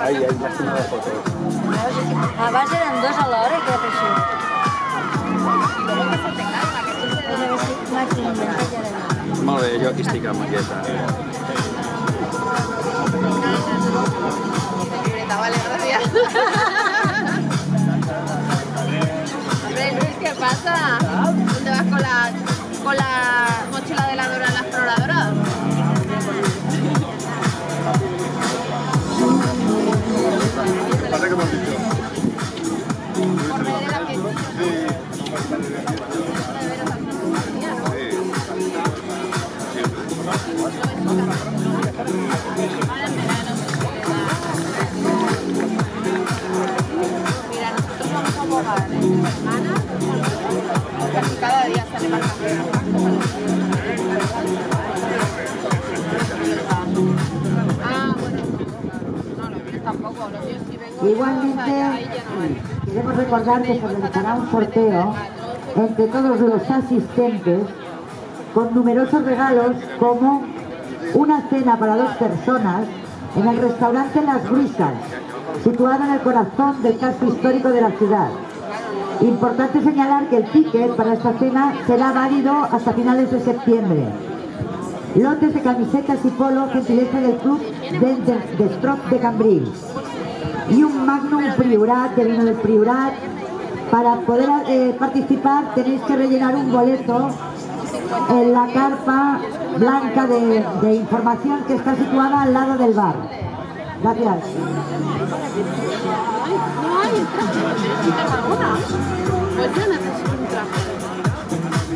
Ai, ai, màxima de fotos. Abans eren dos alhora i què per això? Molt bé, jo aquí estic amb aquesta. Vale, gracias. Hombre, Luis, ¿qué pasa? ¿Dónde vas con la mochila de la Dora la exploradora? Pasa que hemos dicho. Por ver de la que... Mira, nosotros vamos a abogar entre semanas, casi cada día sale más Igualmente, queremos recordar que se realizará un sorteo entre todos los asistentes con numerosos regalos como una cena para 2 personas en el restaurante Las Brisas, situado en el corazón del casco histórico de la ciudad. Importante señalar que el ticket para esta cena será válido hasta finales de septiembre. Lotes de camisetas y polo, gentileza del club de Stroke de Cambrils. Y un Magnum Priorat, de vino del Priorat. Para poder participar tenéis que rellenar un boleto en la carpa blanca de información que está situada al lado del bar. Gracias. No hay traje, necesitas alguna. Pues yo necesito un traje.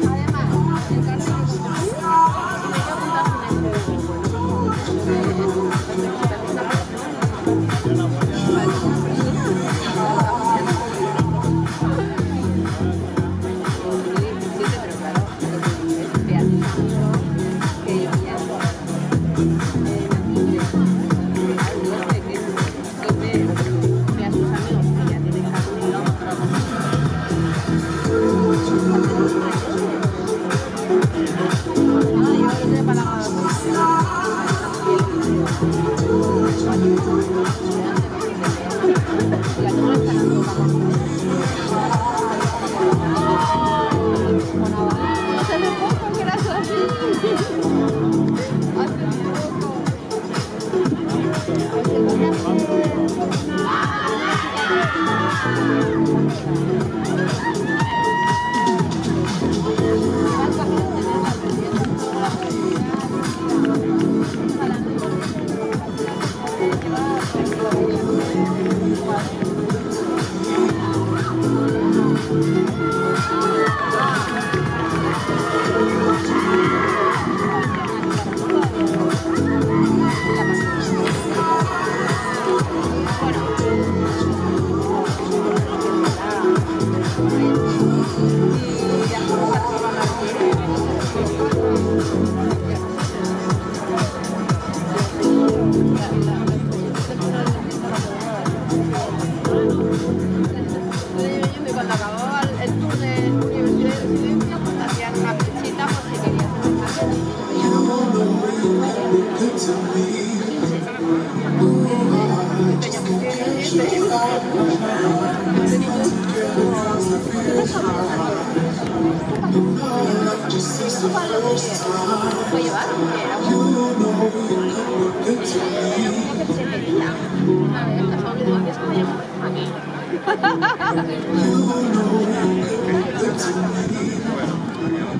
Además, el cartel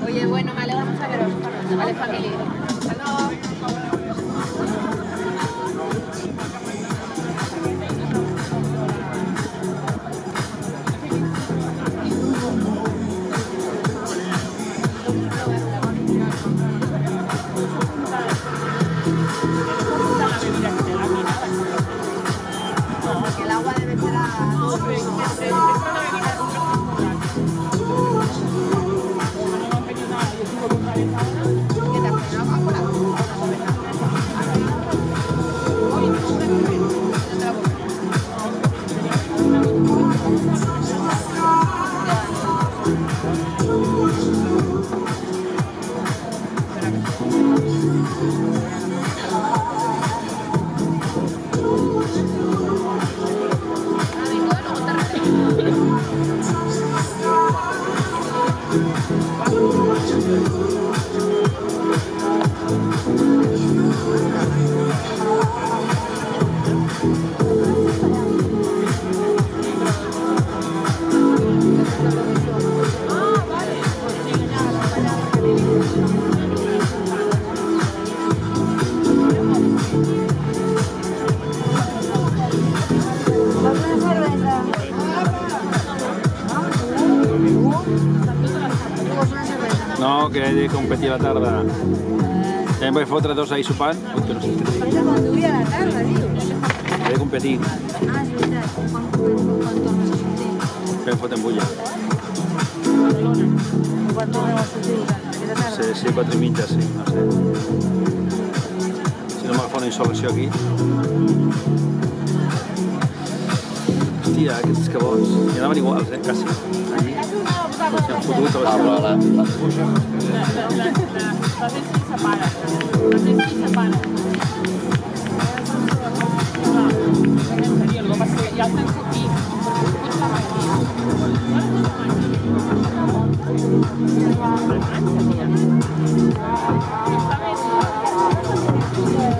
Oye, bueno, me alegra mucho veros. Vale, familia. Hasta luego. El agua debe ser a que he de competir a la tarda. Em vaig fotre 2 ahir sopant. Ui, que no sé què dir. Això quan duia a la tarda, dius? He de competir. Ah, és veritat. Quan tornes a sortir? Que em foten bulla. Quan tornem a sortir? Aquesta tarda? Sí, 4 i mitja, sí, no sé. Si no m'agafa una insolació aquí. Hòstia, aquests cabots. I anaven iguals, quasi. Allí. Doncs s'han fotut a la seva.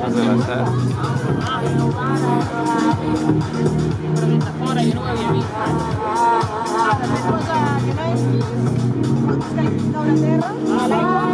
Has relaxat. Que no és... Que no és caure a terra, a l'aigua,